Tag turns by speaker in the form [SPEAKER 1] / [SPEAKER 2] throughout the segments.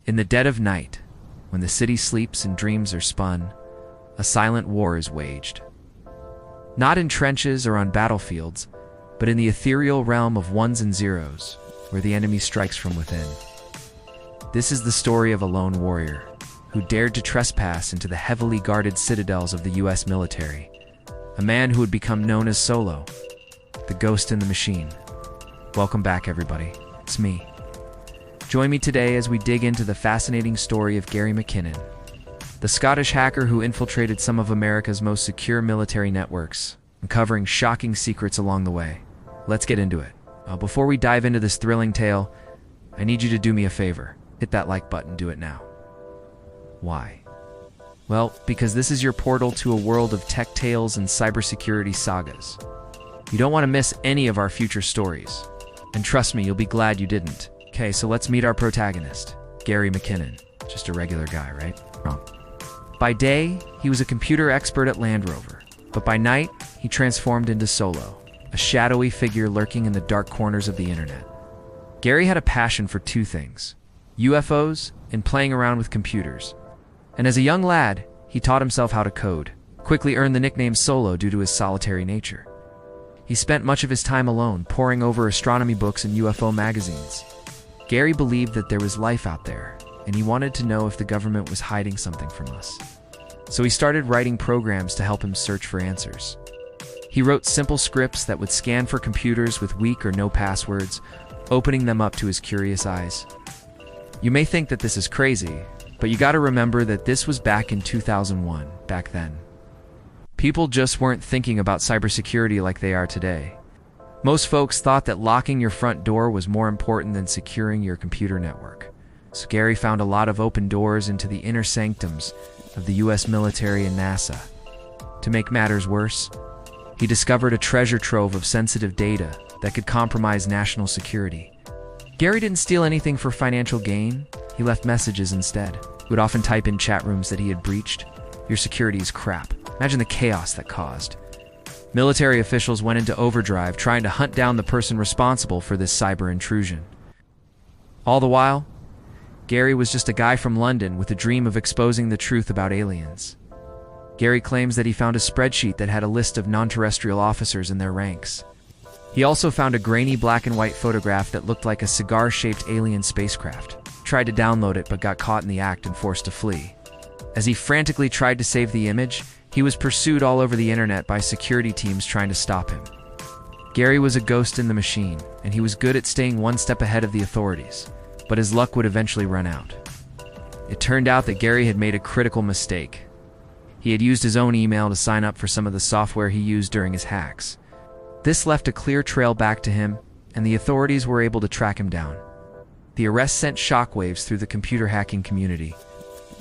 [SPEAKER 1] In the dead of night, when the city sleeps and dreams are spun, a silent war is waged. Not in trenches or on battlefields, but in the ethereal realm of ones and zeros, where the enemy strikes from within. This is the story of a lone warrior who dared to trespass into the heavily guarded citadels of the US military, a man who would become known as Solo, the ghost in the machine. Welcome back, everybody. It's me. Join me today as we dig into the fascinating story of Gary McKinnon, the Scottish hacker who infiltrated some of America's most secure military networks, uncovering shocking secrets along the way. Let's get into it. Before we dive into this thrilling tale, I need you to do me a favor. Hit that like button, do it now. Why? Well, because this is your portal to a world of tech tales and cybersecurity sagas. You don't want to miss any of our future stories. And trust me, you'll be glad you didn't. Okay, so let's meet our protagonist, Gary McKinnon. Just a regular guy, right? Wrong. By day, he was a computer expert at Land Rover. But by night, he transformed into Solo, a shadowy figure lurking in the dark corners of the internet. Gary had a passion for two things: UFOs and playing around with computers. And as a young lad, he taught himself how to code, quickly earned the nickname Solo due to his solitary nature. He spent much of his time alone, poring over astronomy books and UFO magazines. Gary believed that there was life out there, and he wanted to know if the government was hiding something from us. So he started writing programs to help him search for answers. He wrote simple scripts that would scan for computers with weak or no passwords, opening them up to his curious eyes. You may think that this is crazy, but you gotta remember that this was back in 2001, back then. People just weren't thinking about cybersecurity like they are today. Most folks thought that locking your front door was more important than securing your computer network. So Gary found a lot of open doors into the inner sanctums of the US military and NASA. To make matters worse, he discovered a treasure trove of sensitive data that could compromise national security. Gary didn't steal anything for financial gain. He left messages instead. He would often type in chat rooms that he had breached. "Your security is crap." Imagine the chaos that caused. Military officials went into overdrive trying to hunt down the person responsible for this cyber intrusion. All the while, Gary was just a guy from London with a dream of exposing the truth about aliens. Gary claims that he found a spreadsheet that had a list of non-terrestrial officers and their ranks. He also found a grainy black and white photograph that looked like a cigar-shaped alien spacecraft. Tried to download it but got caught in the act and forced to flee. As he frantically tried to save the image, he was pursued all over the internet by security teams trying to stop him. Gary was a ghost in the machine, and he was good at staying one step ahead of the authorities, but his luck would eventually run out. It turned out that Gary had made a critical mistake. He had used his own email to sign up for some of the software he used during his hacks. This left a clear trail back to him, and the authorities were able to track him down. The arrest sent shockwaves through the computer hacking community.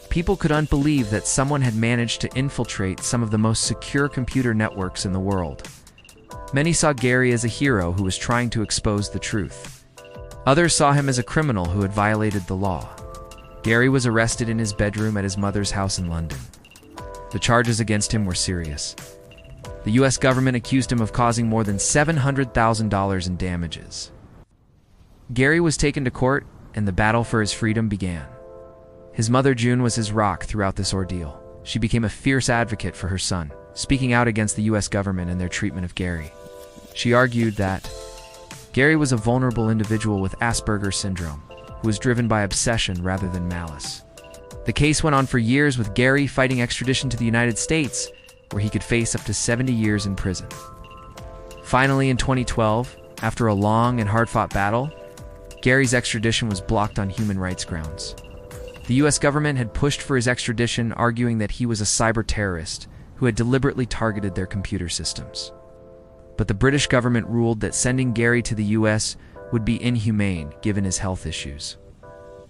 [SPEAKER 1] People could not believe that someone had managed to infiltrate some of the most secure computer networks in the world. Many saw Gary as a hero who was trying to expose the truth. Others saw him as a criminal who had violated the law. Gary was arrested in his bedroom at his mother's house in London. The charges against him were serious. The US government accused him of causing more than $700,000 in damages. Gary was taken to court, and the battle for his freedom began. His mother, June, was his rock throughout this ordeal. She became a fierce advocate for her son, speaking out against the US government and their treatment of Gary. She argued that Gary was a vulnerable individual with Asperger's syndrome, who was driven by obsession rather than malice. The case went on for years, with Gary fighting extradition to the United States, where he could face up to 70 years in prison. Finally, in 2012, after a long and hard-fought battle, Gary's extradition was blocked on human rights grounds. The US government had pushed for his extradition, arguing that he was a cyber terrorist who had deliberately targeted their computer systems. But the British government ruled that sending Gary to the US would be inhumane given his health issues.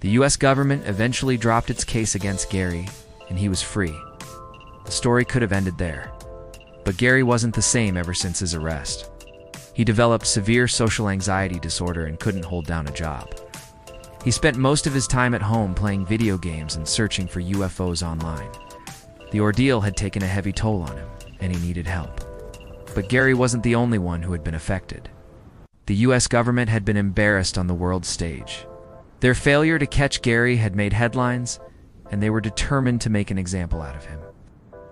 [SPEAKER 1] The US government eventually dropped its case against Gary, and he was free. The story could have ended there. But Gary wasn't the same ever since his arrest. He developed severe social anxiety disorder and couldn't hold down a job. He spent most of his time at home playing video games and searching for UFOs online. The ordeal had taken a heavy toll on him, and he needed help. But Gary wasn't the only one who had been affected. The US government had been embarrassed on the world stage. Their failure to catch Gary had made headlines, and they were determined to make an example out of him.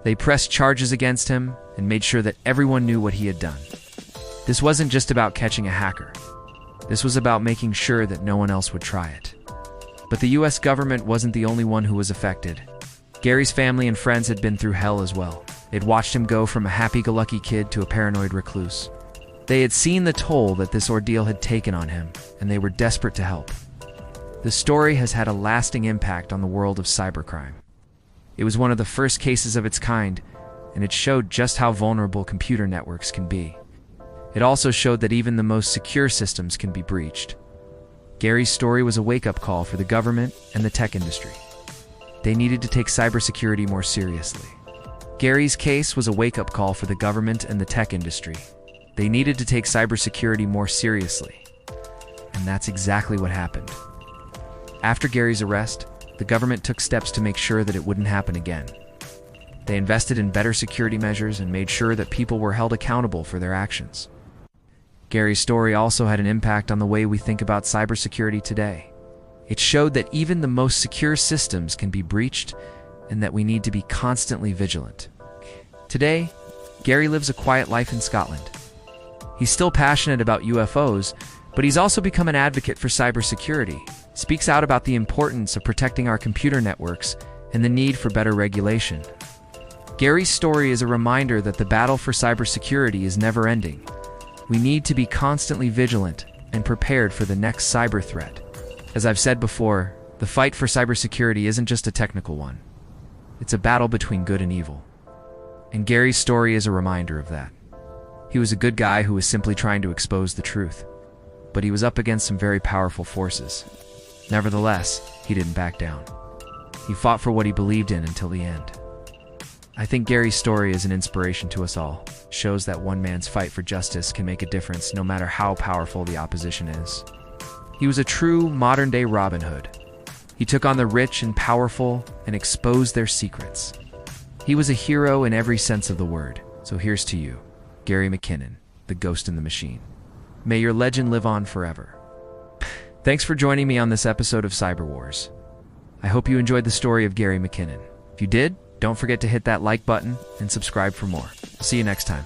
[SPEAKER 1] They pressed charges against him and made sure that everyone knew what he had done. This wasn't just about catching a hacker. This was about making sure that no one else would try it. But the US government wasn't the only one who was affected. Gary's family and friends had been through hell as well. They'd watched him go from a happy-go-lucky kid to a paranoid recluse. They had seen the toll that this ordeal had taken on him, and they were desperate to help. The story has had a lasting impact on the world of cybercrime. It was one of the first cases of its kind, and it showed just how vulnerable computer networks can be. It also showed that even the most secure systems can be breached. Gary's story was a wake-up call for the government and the tech industry. They needed to take cybersecurity more seriously. Gary's case was a wake-up call for the government and the tech industry. They needed to take cybersecurity more seriously. And that's exactly what happened. After Gary's arrest, the government took steps to make sure that it wouldn't happen again. They invested in better security measures and made sure that people were held accountable for their actions. Gary's story also had an impact on the way we think about cybersecurity today. It showed that even the most secure systems can be breached and that we need to be constantly vigilant. Today, Gary lives a quiet life in Scotland. He's still passionate about UFOs, but he's also become an advocate for cybersecurity, speaks out about the importance of protecting our computer networks and the need for better regulation. Gary's story is a reminder that the battle for cybersecurity is never ending. We need to be constantly vigilant and prepared for the next cyber threat. As I've said before, the fight for cybersecurity isn't just a technical one. It's a battle between good and evil. And Gary's story is a reminder of that. He was a good guy who was simply trying to expose the truth, but he was up against some very powerful forces. Nevertheless, he didn't back down. He fought for what he believed in until the end. I think Gary's story is an inspiration to us all. It shows that one man's fight for justice can make a difference no matter how powerful the opposition is. He was a true modern-day Robin Hood. He took on the rich and powerful and exposed their secrets. He was a hero in every sense of the word. So here's to you, Gary McKinnon, the ghost in the machine. May your legend live on forever. Thanks for joining me on this episode of Cyber Wars. I hope you enjoyed the story of Gary McKinnon. If you did, don't forget to hit that like button and subscribe for more. See you next time.